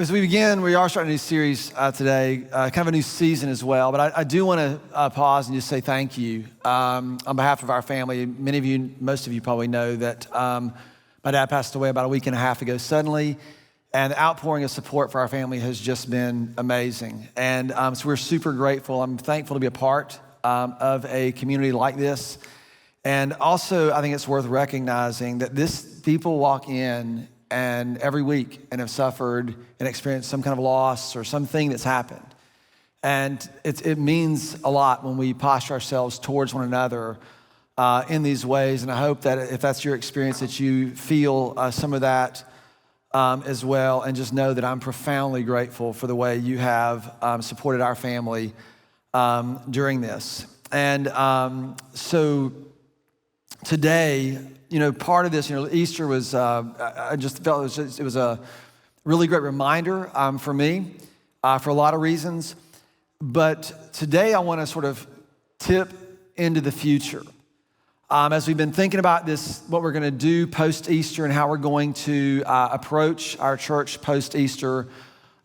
as we begin, we are starting a new series today, kind of a new season as well. But I do want to pause and just say thank you on behalf of our family. Many of you, most of you probably know that my dad passed away about a week and a half ago suddenly. And the outpouring of support for our family has just been amazing. And so we're super grateful. I'm thankful to be a part of a community like this. And also, I think it's worth recognizing that people walk in and every week and have suffered and experienced some kind of loss or something that's happened. And it means a lot when we posture ourselves towards one another in these ways. And I hope that if that's your experience, that you feel some of that as well, and just know that I'm profoundly grateful for the way you have supported our family during this. And so today, part of this, Easter was, I just felt it was a really great reminder for me for a lot of reasons. But today I want to sort of tip into the future. As we've been thinking about this, what we're going to do post-Easter and how we're going to approach our church post-Easter,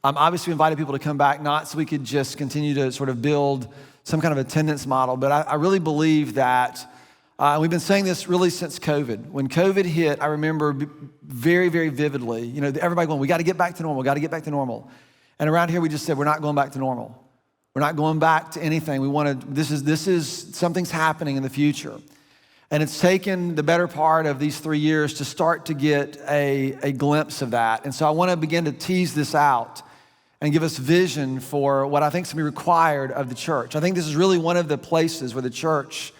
obviously we invited people to come back, not so we could just continue to sort of build some kind of attendance model, but I really believe that, we've been saying this really since COVID. When COVID hit, I remember very, very vividly, everybody going, we got to get back to normal. And around here we just said, we're not going back to normal. We're not going back to anything. This is something's happening in the future. And it's taken the better part of these 3 years to start to get a glimpse of that. And so I want to begin to tease this out and give us vision for what I think is going to be required of the church. I think this is really one of the places where the church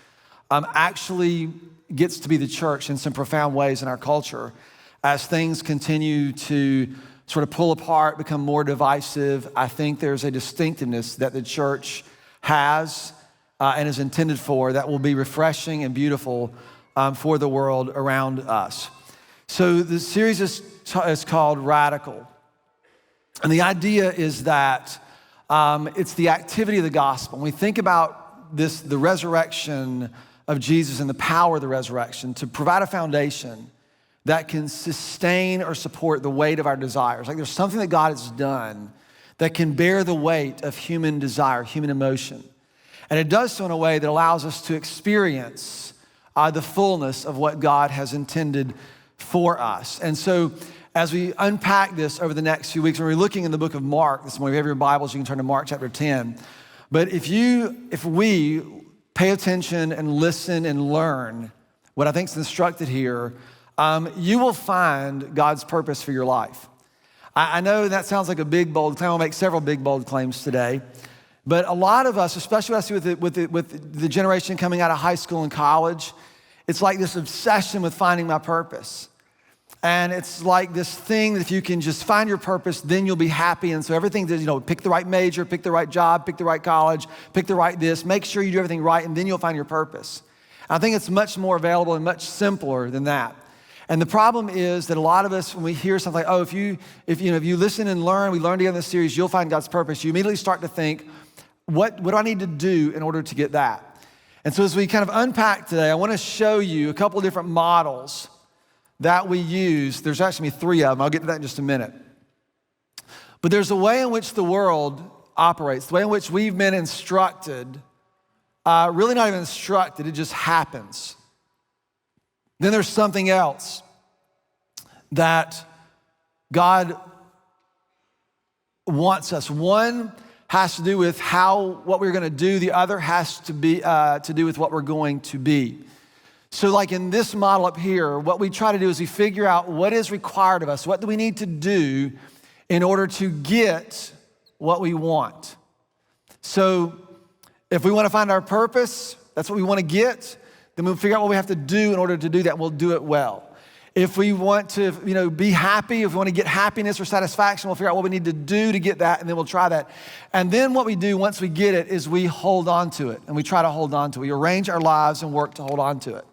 actually gets to be the church in some profound ways in our culture as things continue to sort of pull apart, become more divisive. I think there's a distinctiveness that the church has and is intended for that will be refreshing and beautiful for the world around us. So the series is called Radical. And the idea is that it's the activity of the gospel. When we think about this, the resurrection of Jesus and the power of the resurrection to provide a foundation that can sustain or support the weight of our desires. Like there's something that God has done that can bear the weight of human desire, human emotion. And it does so in a way that allows us to experience the fullness of what God has intended for us. And so as we unpack this over the next few weeks, when we're looking in the book of Mark this morning, if you have your Bibles, you can turn to Mark chapter 10. But if we pay attention and listen and learn what I think is instructed here, you will find God's purpose for your life. I know that sounds like a big, bold claim. I'll make several big, bold claims today. But a lot of us, especially what I see with the generation coming out of high school and college, it's like this obsession with finding my purpose. And it's like this thing that if you can just find your purpose, then you'll be happy. And so everything that, pick the right major, pick the right job, pick the right college, pick the right this, make sure you do everything right, and then you'll find your purpose. And I think it's much more available and much simpler than that. And the problem is that a lot of us, when we hear something like, if you listen and learn, we learn together in this series, you'll find God's purpose, you immediately start to think, what do I need to do in order to get that? And so as we kind of unpack today, I want to show you a couple of different models that we use. There's actually 3 of them. I'll get to that in just a minute. But there's a way in which the world operates, the way in which we've been instructed, really not even instructed, it just happens. Then there's something else that God wants us. One has to do with what we're going to do. The other has to be to do with what we're going to be. So like in this model up here, what we try to do is we figure out what is required of us. What do we need to do in order to get what we want? So if we want to find our purpose, that's what we want to get, then we'll figure out what we have to do in order to do that, and we'll do it well. If we want to, be happy, if we want to get happiness or satisfaction, we'll figure out what we need to do to get that, and then we'll try that. And then what we do once we get it is we hold on to it, and we try to hold on to it. We arrange our lives and work to hold on to it.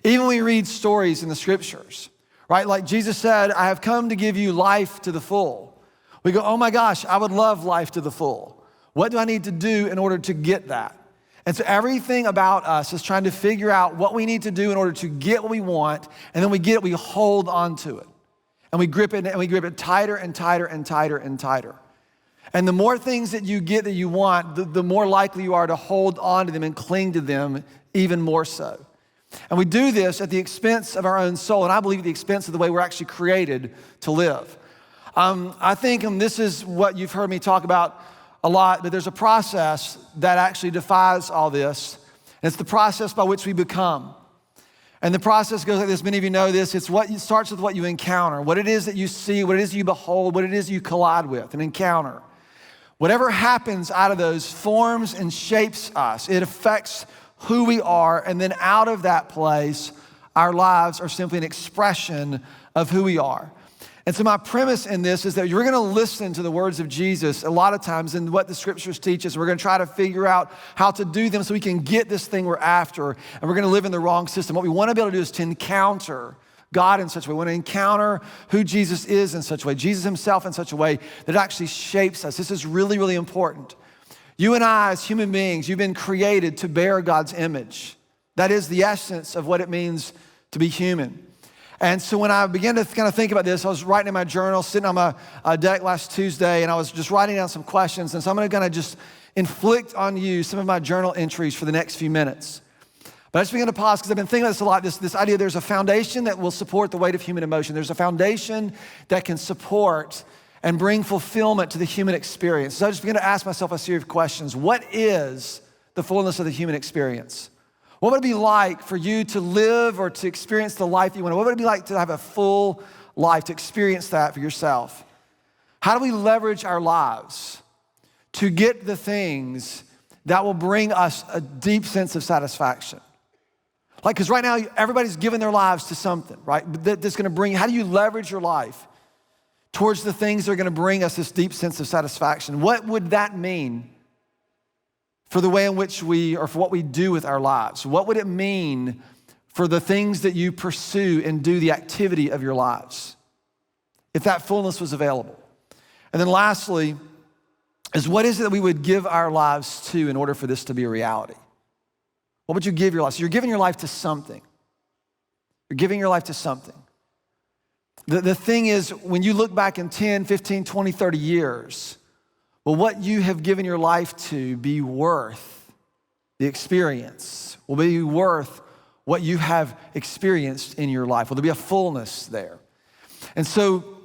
Even when we read stories in the scriptures, right? Like Jesus said, I have come to give you life to the full. We go, oh my gosh, I would love life to the full. What do I need to do in order to get that? And so everything about us is trying to figure out what we need to do in order to get what we want, and then we get it, we hold on to it. And we grip it tighter and tighter and tighter and tighter. And the more things that you get that you want, the more likely you are to hold on to them and cling to them even more so. And we do this at the expense of our own soul, and I believe at the expense of the way we're actually created to live. I think, and this is what you've heard me talk about a lot, but there's a process that actually defies all this, and it's the process by which we become. And the process goes like this. Many of you know this. It starts with what you encounter, what it is that you see, what it is you behold, what it is you collide with, an encounter. Whatever happens out of those forms and shapes us. It affects who we are, and then out of that place, our lives are simply an expression of who we are. And so my premise in this is that you're gonna listen to the words of Jesus a lot of times and what the scriptures teach us. We're gonna try to figure out how to do them so we can get this thing we're after, and we're gonna live in the wrong system. What we wanna be able to do is to encounter God in such a way. We wanna encounter who Jesus is in such a way, Jesus himself in such a way that actually shapes us. This is really, really important. You and I as human beings, you've been created to bear God's image. That is the essence of what it means to be human. And so when I began to kind of think about this, I was writing in my journal, sitting on my deck last Tuesday, and I was just writing down some questions. And so I'm gonna just inflict on you some of my journal entries for the next few minutes. But I just began to pause because I've been thinking about this a lot, this idea there's a foundation that will support the weight of human emotion. There's a foundation that can support and bring fulfillment to the human experience. So I just began to ask myself a series of questions. What is the fullness of the human experience? What would it be like for you to live or to experience the life you want? What would it be like to have a full life, to experience that for yourself? How do we leverage our lives to get the things that will bring us a deep sense of satisfaction? Like, because right now, everybody's giving their lives to something, right? That's gonna bring, how do you leverage your life towards the things that are gonna bring us this deep sense of satisfaction? What would that mean for the way in which or for what we do with our lives? What would it mean for the things that you pursue and do, the activity of your lives, if that fullness was available? And then lastly, is what is it that we would give our lives to in order for this to be a reality? What would you give your life? So you're giving your life to something. You're giving your life to something. The thing is, when you look back in 10, 15, 20, 30 years, will what you have given your life to be worth the experience? Will be worth what you have experienced in your life? Will there be a fullness there? And so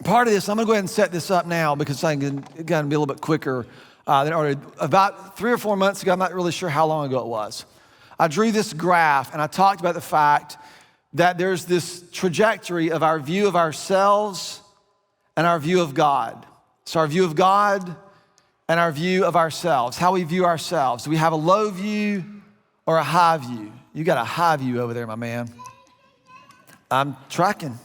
part of this, I'm gonna go ahead and set this up now because I can be a little bit quicker than ordered. About 3 or 4 months ago, I'm not really sure how long ago it was, I drew this graph and I talked about the fact that there's this trajectory of our view of ourselves and our view of God. So our view of God and our view of ourselves, how we view ourselves. Do we have a low view or a high view? You got a high view over there, my man. I'm tracking.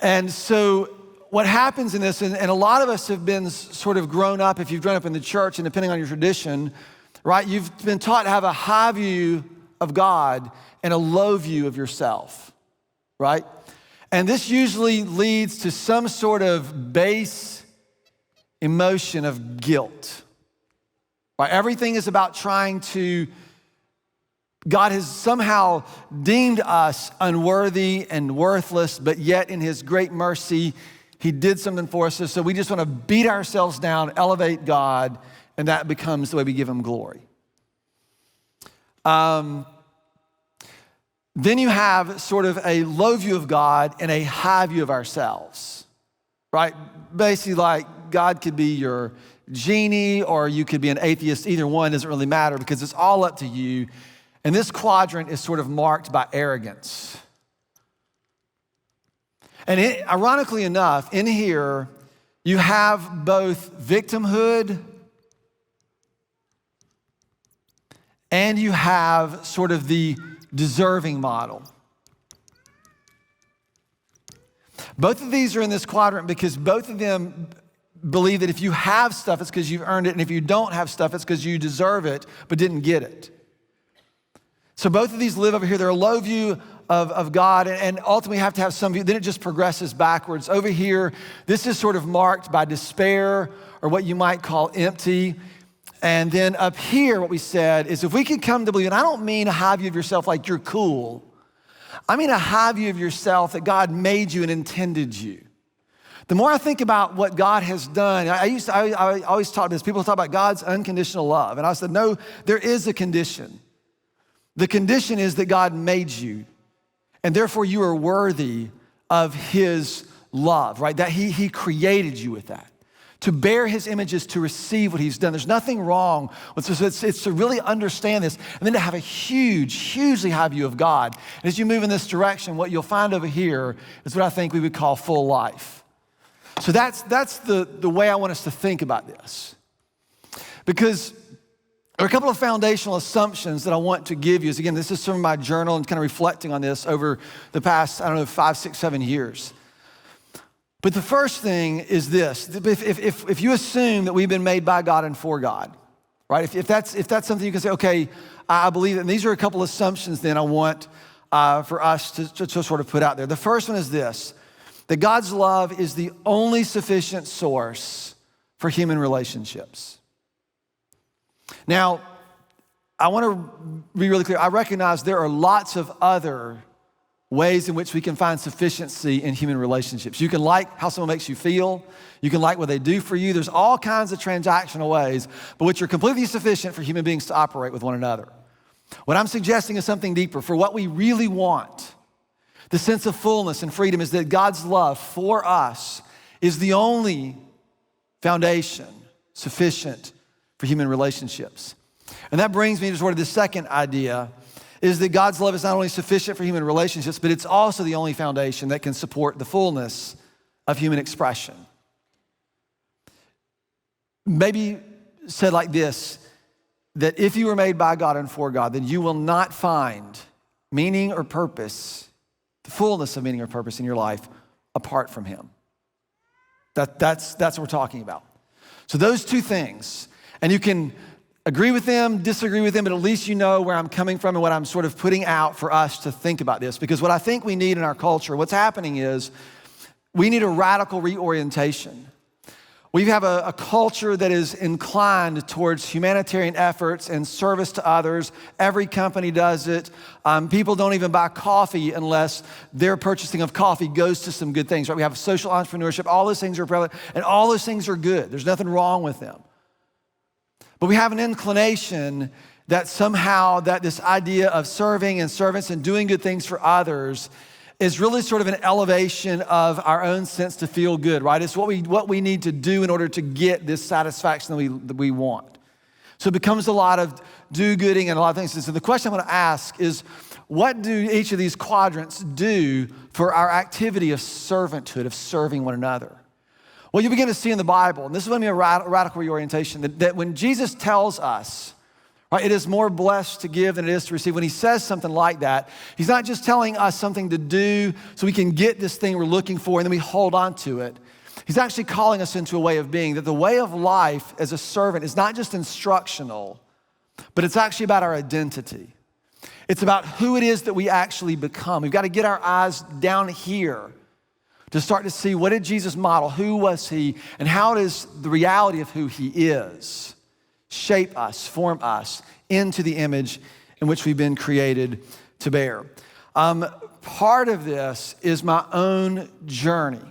And so what happens in this, and a lot of us have been sort of grown up, if you've grown up in the church and depending on your tradition, right? You've been taught to have a high view of God and a low view of yourself, right? And this usually leads to some sort of base emotion of guilt, right? Everything is about trying to, God has somehow deemed us unworthy and worthless, but yet in his great mercy, he did something for us. So we just want to beat ourselves down, elevate God, and that becomes the way we give him glory. Then you have sort of a low view of God and a high view of ourselves, right? Basically like God could be your genie or you could be an atheist. Either one doesn't really matter because it's all up to you. And this quadrant is sort of marked by arrogance. And ironically enough, in here, you have both victimhood and you have sort of the deserving model. Both of these are in this quadrant because both of them believe that if you have stuff, it's because you've earned it, and if you don't have stuff, it's because you deserve it but didn't get it. So both of these live over here. They're a low view of God and ultimately have to have some view. Then it just progresses backwards. Over here, this is sort of marked by despair or what you might call empty. And then up here, what we said is if we could come to believe, and I don't mean a high view of yourself like you're cool. I mean a high view of yourself that God made you and intended you. The more I think about what God has done, I always talk this, people talk about God's unconditional love. And I said, no, there is a condition. The condition is that God made you, and therefore you are worthy of his love, right? That he created you with that. To bear his images, to receive what he's done. There's nothing wrong with this. It's to really understand this and then to have a hugely high view of God. And as you move in this direction, what you'll find over here is what I think we would call full life. So that's the way I want us to think about this. Because there are a couple of foundational assumptions that I want to give you. Again, this is from my journal and kind of reflecting on this over the past, 5, 6, 7 years. But the first thing is this: if you assume that we've been made by God and for God, right? If that's something you can say, okay, I believe that. And these are a couple of assumptions then I want for us to sort of put out there. The first one is this: that God's love is the only sufficient source for human relationships. Now, I want to be really clear. I recognize there are lots of other ways in which we can find sufficiency in human relationships. You can like how someone makes you feel. You can like what they do for you. There's all kinds of transactional ways, but which are completely sufficient for human beings to operate with one another. What I'm suggesting is something deeper. For what we really want, the sense of fullness and freedom, is that God's love for us is the only foundation sufficient for human relationships. And that brings me to sort of the second idea, is that God's love is not only sufficient for human relationships, but it's also the only foundation that can support the fullness of human expression. Maybe said like this, that if you were made by God and for God, then you will not find meaning or purpose, the fullness of meaning or purpose in your life apart from him. That's what we're talking about. So those two things, and you can agree with them, disagree with them, but at least you know where I'm coming from and what I'm sort of putting out for us to think about this. Because what I think we need in our culture, what's happening is we need a radical reorientation. We have a culture that is inclined towards humanitarian efforts and service to others. Every company does it. People don't even buy coffee unless their purchasing of coffee goes to some good things, right? We have social entrepreneurship. All those things are prevalent, and all those things are good. There's nothing wrong with them. But we have an inclination that somehow that this idea of serving and servants and doing good things for others is really sort of an elevation of our own sense to feel good, right? It's what we need to do in order to get this satisfaction that we want. So it becomes a lot of do-gooding and a lot of things. So the question I'm gonna ask is, what do each of these quadrants do for our activity of servanthood, of serving one another? Well, you begin to see in the Bible, and this is going to be a radical reorientation, that when Jesus tells us, right, it is more blessed to give than it is to receive. When he says something like that, he's not just telling us something to do so we can get this thing we're looking for and then we hold on to it. He's actually calling us into a way of being, that the way of life as a servant is not just instructional, but it's actually about our identity. It's about who it is that we actually become. We've got to get our eyes down here to start to see, what did Jesus model? Who was he? And how does the reality of who he is shape us, form us into the image in which we've been created to bear? Part of this is my own journey.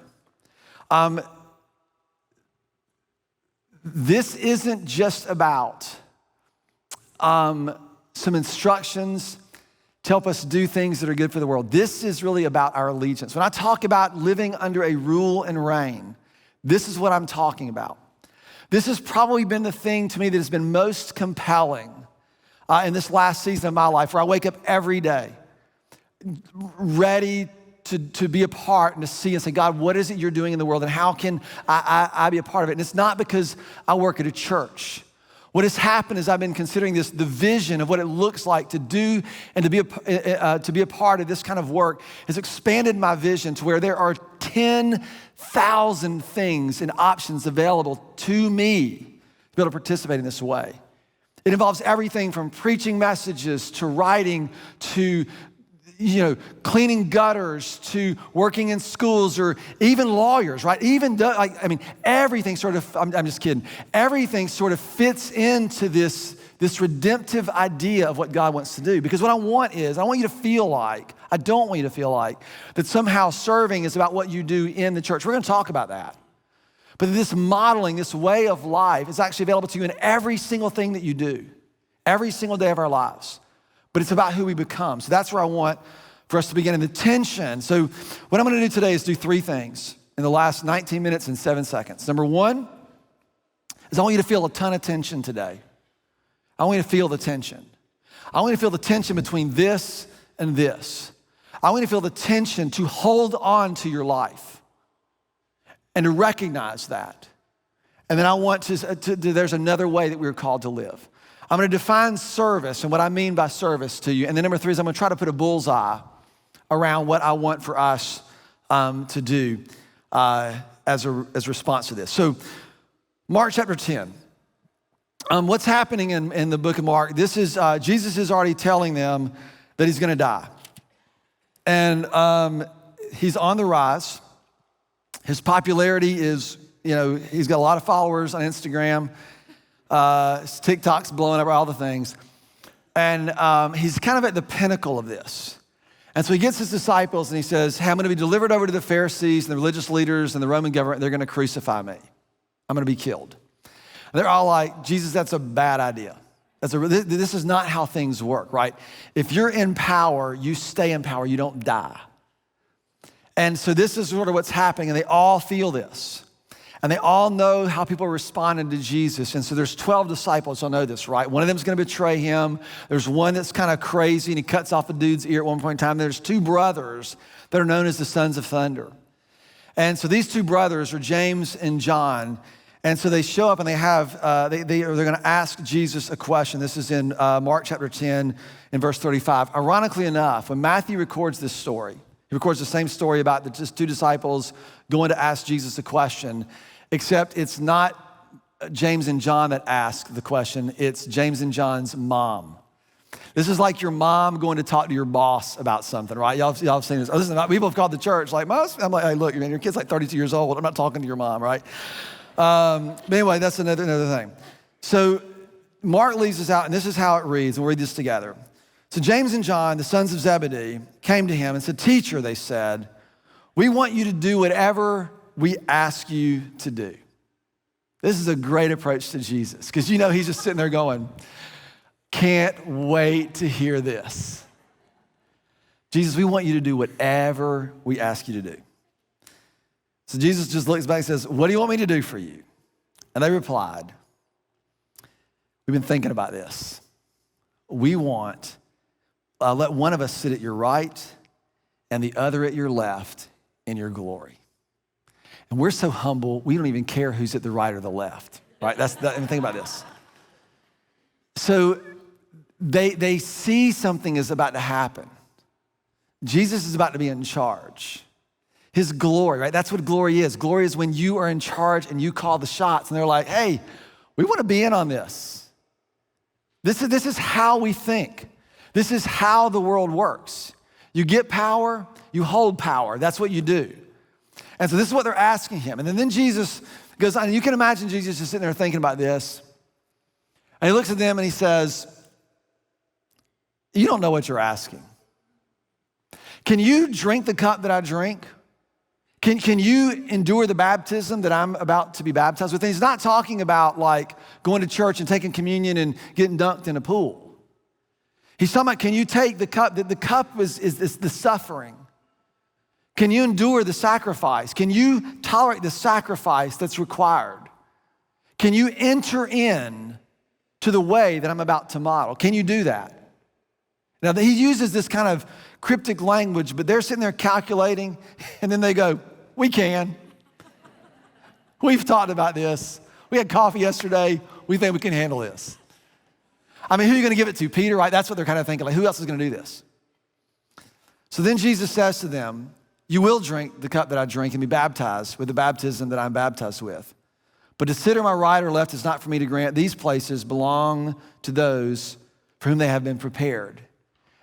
This isn't just about some instructions to help us do things that are good for the world. This is really about our allegiance. When I talk about living under a rule and reign, this is what I'm talking about. This has probably been the thing to me that has been most compelling in this last season of my life, where I wake up every day ready to be a part and to see and say, God, what is it you're doing in the world, and how can I be a part of it? And it's not because I work at a church. What has happened is I've been considering this, the vision of what it looks like to do and to be a part of this kind of work has expanded my vision to where there are 10,000 things and options available to me to be able to participate in this way. It involves everything from preaching messages to writing to cleaning gutters to working in schools, or even lawyers, right? Everything sort of, I'm just kidding. Everything sort of fits into this this redemptive idea of what God wants to do. Because what I want you to feel like, I don't want you to feel like that somehow serving is about what you do in the church. We're gonna talk about that. But this modeling, this way of life is actually available to you in every single thing that you do, every single day of our lives. But it's about who we become. So that's where I want for us to begin in the tension. So what I'm gonna do today is do 3 things in the last 19 minutes and 7 seconds. Number 1 is I want you to feel a ton of tension today. I want you to feel the tension. I want you to feel the tension between this and this. I want you to feel the tension to hold on to your life and to recognize that. And then I want to there's another way that we're called to live. I'm gonna define service and what I mean by service to you. And then number 3 is I'm gonna try to put a bullseye around what I want for us to do as a response to this. So Mark chapter 10. What's happening in the book of Mark, this is, Jesus is already telling them that he's gonna die. And he's on the rise. His popularity is, he's got a lot of followers on Instagram. His TikTok's blowing up, all the things. And he's kind of at the pinnacle of this. And so he gets his disciples and he says, hey, I'm gonna be delivered over to the Pharisees and the religious leaders and the Roman government. They're gonna crucify me. I'm gonna be killed. And they're all like, Jesus, that's a bad idea. This is not how things work, right? If you're in power, you stay in power, you don't die. And so this is sort of what's happening, and they all feel this. And they all know how people are responding to Jesus. And so there's 12 disciples, you'll know this, right? One of them is gonna betray him. There's one that's kind of crazy, and he cuts off a dude's ear at one point in time. There's 2 brothers that are known as the sons of thunder. And so these 2 brothers are James and John. And so they show up and they have, they're gonna ask Jesus a question. This is in Mark chapter 10 in verse 35. Ironically enough, when Matthew records this story, he records the same story about the 2 disciples going to ask Jesus a question, except it's not James and John that ask the question, it's James and John's mom. This is like your mom going to talk to your boss about something, right? Y'all have seen this. Oh, listen, people have called the church like, I'm like, hey, look, man, your kid's like 32 years old. I'm not talking to your mom, right? But anyway, that's another thing. So Mark leaves us out, and this is how it reads, and we'll read this together. So James and John, the sons of Zebedee, came to him and said, teacher, they said, we want you to do whatever we ask you to do. This is a great approach to Jesus, because he's just sitting there going, can't wait to hear this. Jesus, we want you to do whatever we ask you to do. So Jesus just looks back and says, what do you want me to do for you? And they replied, we've been thinking about this. We want, let one of us sit at your right and the other at your left in your glory. And we're so humble, we don't even care who's at the right or the left, right? And think about this. So they see something is about to happen. Jesus is about to be in charge. His glory, right? That's what glory is. Glory is when you are in charge and you call the shots. And they're like, hey, we want to be in on this. This is how we think. This is how the world works. You get power, you hold power. That's what you do. And so this is what they're asking him. And then Jesus goes on, and you can imagine Jesus just sitting there thinking about this. And he looks at them and he says, you don't know what you're asking. Can you drink the cup that I drink? Can you endure the baptism that I'm about to be baptized with? And he's not talking about like going to church and taking communion and getting dunked in a pool. He's talking about, can you take the cup? The cup is the suffering. Can you endure the sacrifice? Can you tolerate the sacrifice that's required? Can you enter in to the way that I'm about to model? Can you do that? Now, he uses this kind of cryptic language, but they're sitting there calculating, and then they go, we can. We've talked about this. We had coffee yesterday. We think we can handle this. I mean, who are you going to give it to? Peter, right? That's what they're kind of thinking. Like, who else is going to do this? So then Jesus says to them, you will drink the cup that I drink and be baptized with the baptism that I'm baptized with. But to sit on my right or left is not for me to grant. These places belong to those for whom they have been prepared.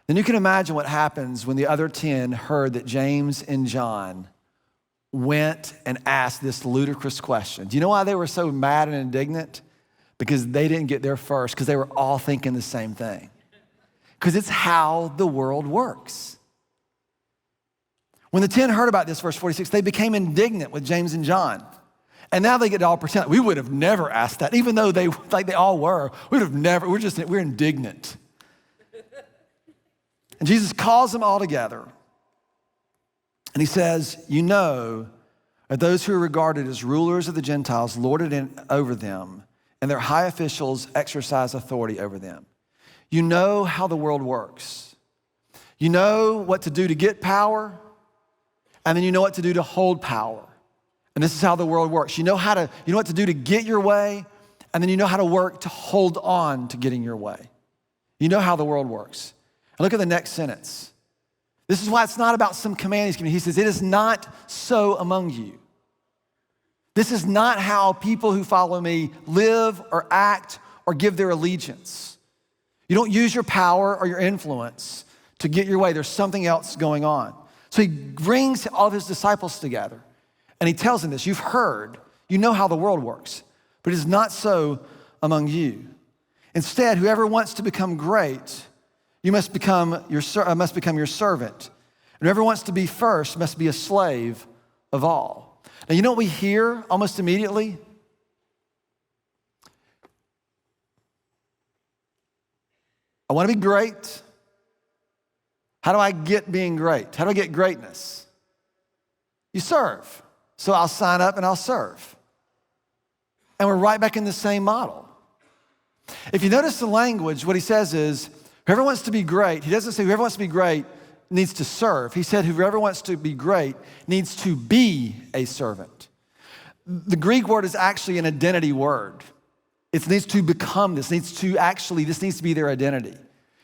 Then you can imagine what happens when the other 10 heard that James and John went and asked this ludicrous question. Do you know why they were so mad and indignant? because they didn't get there first because they were all thinking the same thing. Because it's how the world works. When the 10 heard about this, verse 46, they became indignant with James and John. And now they get to all pretend, we would have never asked that, even though they all were. We would have never, we're indignant. And Jesus calls them all together. And he says, you know that those who are regarded as rulers of the Gentiles lord it over them, and their high officials exercise authority over them. You know how the world works. You know what to do to get power, and then you know what to do to hold power. And this is how the world works. You know what to do to get your way, and then you know how to work to hold on to getting your way. You know how the world works. And look at the next sentence. This is why it's not about some command he's giving. He says, it is not so among you. This is not how people who follow me live or act or give their allegiance. You don't use your power or your influence to get your way. There's something else going on. So he brings all of his disciples together and he tells them this. You've heard, you know how the world works, but it is not so among you. Instead, whoever wants to become great, you must become your servant. And whoever wants to be first must be a slave of all. Now, you know what we hear almost immediately? I want to be great. How do I get being great? How do I get greatness? You serve. So I'll sign up and I'll serve. And we're right back in the same model. If you notice the language, what he says is, whoever wants to be great, he doesn't say whoever wants to be great needs to serve. He said whoever wants to be great needs to be a servant. The Greek word is actually an identity word. It needs to become this, this needs to be their identity.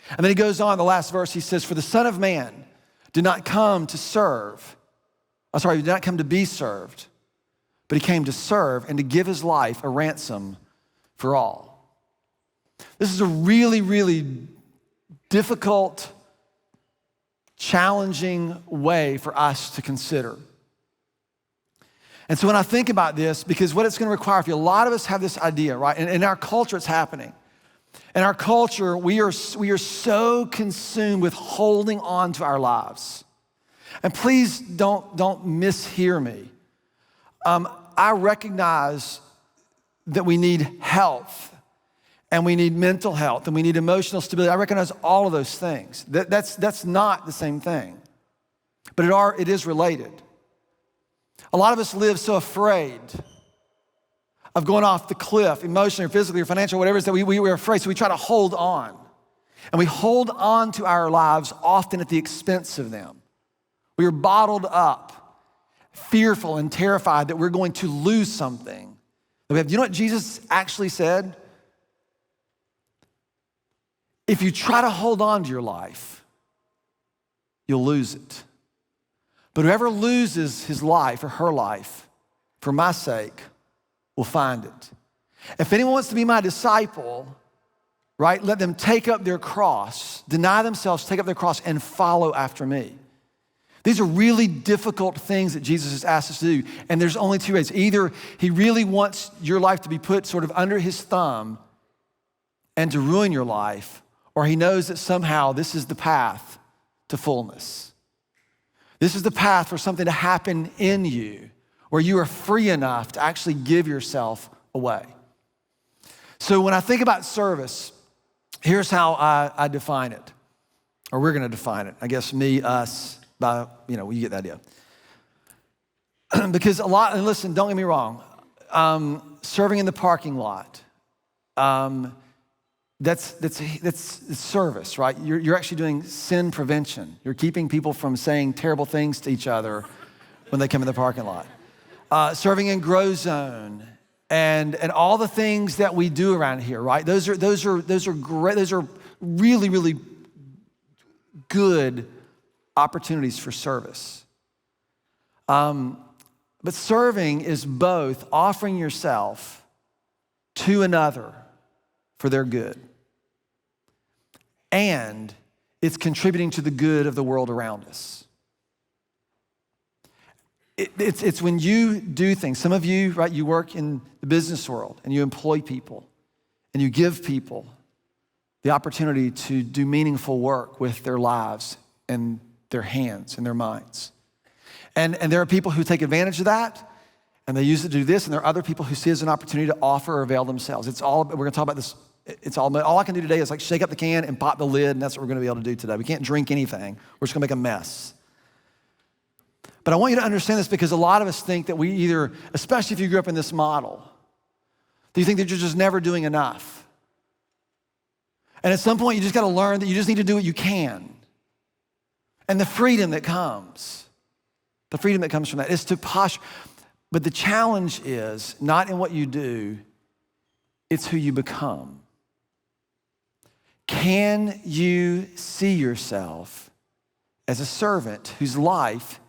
And then he goes on, the last verse, he says, for the Son of Man did not come to serve. He did not come to be served, but he came to serve and to give his life a ransom for all. This is a really, really difficult, challenging way for us to consider. And so when I think about this, because what it's going to require, a lot of us have this idea, right? And in our culture, it's happening. In our culture, we are so consumed with holding on to our lives. And please don't mishear me. I recognize that we need health, and we need mental health, and we need emotional stability. I recognize all of those things. That's not the same thing, but it is related. A lot of us live so afraid of going off the cliff, emotionally or physically or financially, or whatever it is that we're afraid, so we try to hold on. And we hold on to our lives often at the expense of them. We are bottled up, fearful and terrified that we're going to lose something. Do you know what Jesus actually said? If you try to hold on to your life, you'll lose it. But whoever loses his life or her life for my sake will find it. If anyone wants to be my disciple, right, let them take up their cross, deny themselves, take up their cross, and follow after me. These are really difficult things that Jesus has asked us to do, and there's only two ways. Either he really wants your life to be put sort of under his thumb and to ruin your life, or he knows that somehow this is the path to fullness. This is the path for something to happen in you where you are free enough to actually give yourself away. So when I think about service, here's how I define it, or we're gonna define it. I guess me, us, you get the idea. Because and listen, don't get me wrong, serving in the parking lot, that's service, right? You're actually doing sin prevention. You're keeping people from saying terrible things to each other when they come in the parking lot. Serving in Grow Zone and all the things that we do around here, right? Those are great. Those are really, really good opportunities for service. But serving is both offering yourself to another for their good, and it's contributing to the good of the world around us. It's when you do things. Some of you, right, you work in the business world and you employ people. and you give people the opportunity to do meaningful work with their lives and their hands and their minds. And there are people who take advantage of that, and they use it to do this, and there are other people who see it as an opportunity to offer or avail themselves. We're gonna talk about this, all I can do today is like shake up the can and pop the lid, and that's what we're gonna be able to do today. We can't drink anything. We're just gonna make a mess. But I want you to understand this because a lot of us think that we either, especially if you grew up in this model, do you think that you're just never doing enough? And at some point, you just gotta learn that you just need to do what you can. And the freedom that comes from that is to posture. But the challenge is not in what you do, it's who you become. Can you see yourself as a servant whose life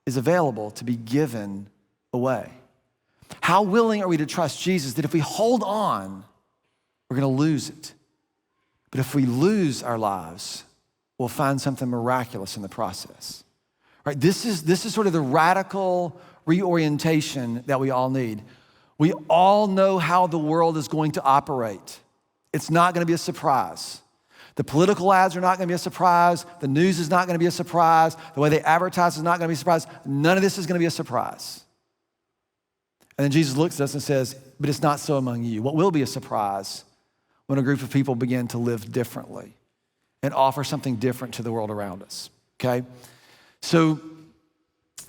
is available to be given away? How willing are we to trust Jesus that if we hold on, we're gonna lose it? But if we lose our lives, we'll find something miraculous in the process. Right? This is sort of the radical reorientation that we all need. We all know how the world is going to operate. It's not gonna be a surprise. The political ads are not gonna be a surprise. The news is not gonna be a surprise. The way they advertise is not gonna be a surprise. None of this is gonna be a surprise. And then Jesus looks at us and says, but it's not so among you. What will be a surprise when a group of people begin to live differently and offer something different to the world around us, okay? So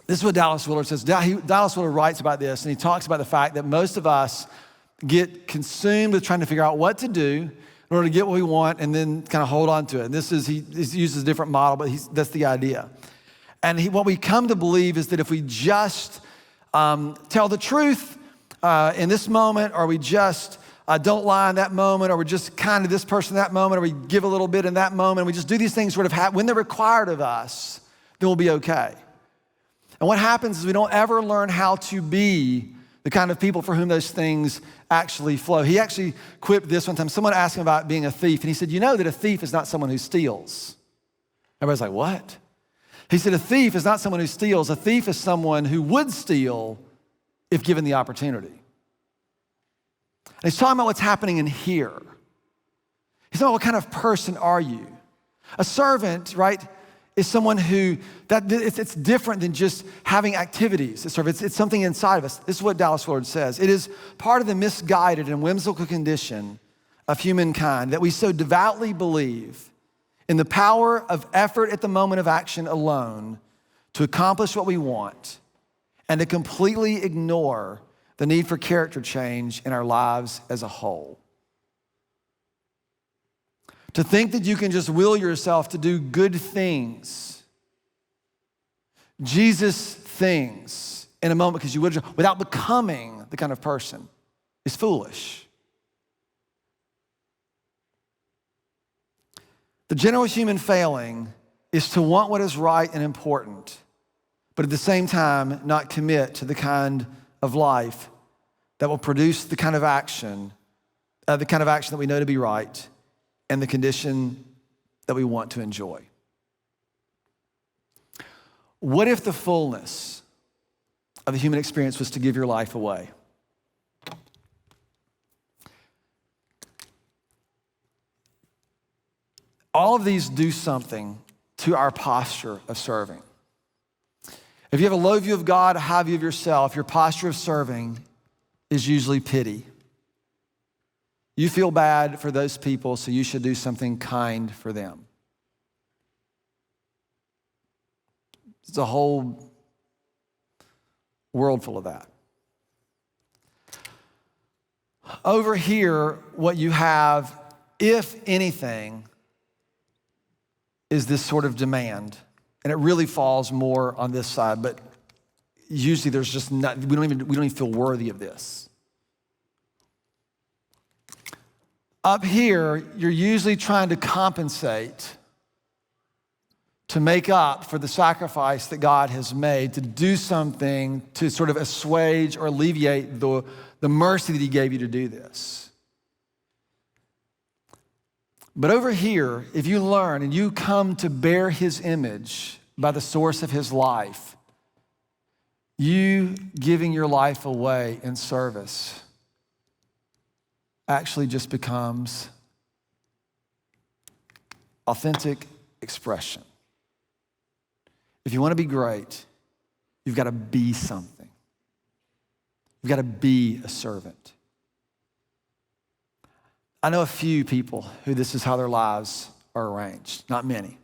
this is what Dallas Willard says. Dallas Willard writes about this, and he talks about the fact that most of us get consumed with trying to figure out what to do in order to get what we want and then kind of hold on to it. And he uses a different model, but that's the idea. And what we come to believe is that if we just tell the truth in this moment, or we just don't lie in that moment, or we're just kind to this person in that moment, or we give a little bit in that moment, we just do these things sort of when they're required of us, then we'll be okay. And what happens is we don't ever learn how to be the kind of people for whom those things actually flow. He actually quipped this one time. Someone asked him about being a thief, and he said, you know that a thief is not someone who steals. Everybody's like, what? He said, a thief is not someone who steals. A thief is someone who would steal if given the opportunity. And he's talking about what's happening in here. He's talking about what kind of person are you? A servant, right, is someone who, it's different than just having activities. It's something inside of us. This is what Dallas Willard says. It is part of the misguided and whimsical condition of humankind that we so devoutly believe in the power of effort at the moment of action alone to accomplish what we want, and to completely ignore the need for character change in our lives as a whole. To think that you can just will yourself to do good things, Jesus things in a moment because you would, without becoming the kind of person, is foolish. The general human failing is to want what is right and important, but at the same time, not commit to the kind of life that will produce the kind of action that we know to be right and the condition that we want to enjoy. What if the fullness of the human experience was to give your life away? All of these do something to our posture of serving. If you have a low view of God, a high view of yourself, your posture of serving is usually pity. You feel bad for those people, so you should do something kind for them. There's a whole world full of that. Over here, what you have, if anything, is this sort of demand. And it really falls more on this side, but usually there's just not, we don't even feel worthy of this. Up here, you're usually trying to compensate to make up for the sacrifice that God has made, to do something to sort of assuage or alleviate the mercy that he gave you to do this. But over here, if you learn and you come to bear his image by the source of his life, you giving your life away in service actually just becomes authentic expression. If you want to be great, you've got to be something. You've got to be a servant. I know a few people who this is how their lives are arranged, not many.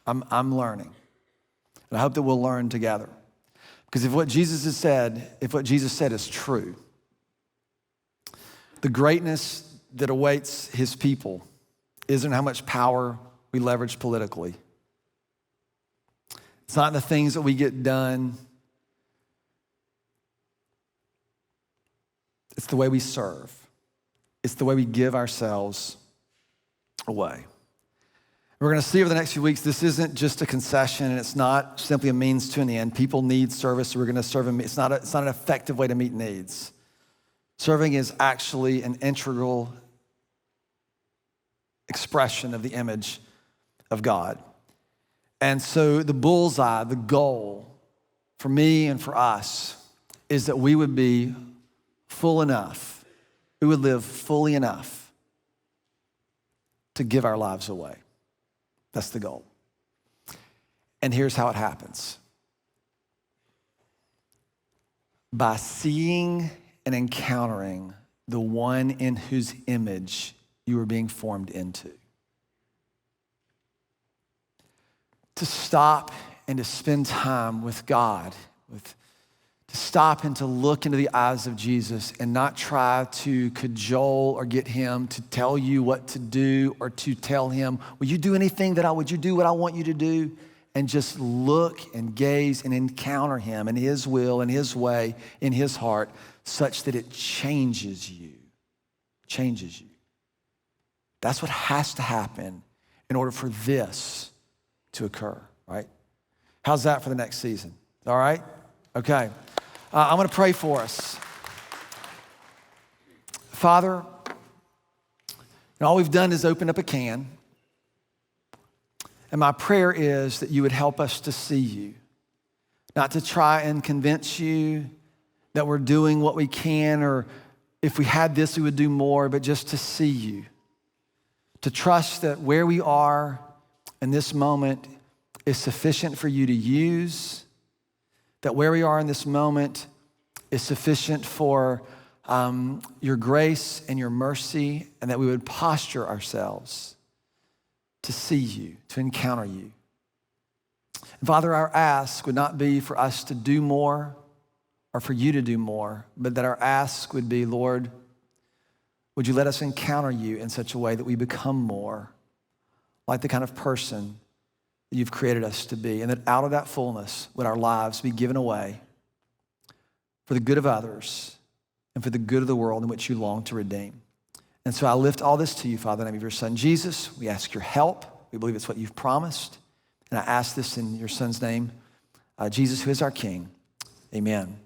I'm learning. And I hope that we'll learn together. Because if what Jesus said is true, the greatness that awaits his people isn't how much power we leverage politically. It's not the things that we get done. It's the way we serve. It's the way we give ourselves away. We're going to see over the next few weeks, this isn't just a concession, and it's not simply a means to an end. People need service, so we're going to serve them. It's not an effective way to meet needs. Serving is actually an integral expression of the image of God. And so the bullseye, the goal for me and for us is that we would be full enough, we would live fully enough to give our lives away. That's the goal. And here's how it happens. By seeing and encountering the one in whose image you are being formed into. To stop and to spend time with God, to stop and to look into the eyes of Jesus and not try to cajole or get him to tell you what to do or to tell him, would you do would you do what I want you to do? And just look and gaze and encounter him and his will and his way in his heart such that it changes you. That's what has to happen in order for this to occur, right? How's that for the next season? All right? Okay. I'm going to pray for us. Father, all we've done is open up a can. And my prayer is that you would help us to see you, not to try and convince you that we're doing what we can, or if we had this, we would do more, but just to see you, to trust that where we are in this moment is sufficient for you to use, that where we are in this moment is sufficient for your grace and your mercy, and that we would posture ourselves to see you, to encounter you. And Father, our ask would not be for us to do more or for you to do more, but that our ask would be, Lord, would you let us encounter you in such a way that we become more like the kind of person that you've created us to be, and that out of that fullness would our lives be given away for the good of others and for the good of the world in which you long to redeem. And so I lift all this to you, Father, in the name of your Son, Jesus. We ask your help. We believe it's what you've promised. And I ask this in your Son's name, Jesus, who is our King. Amen.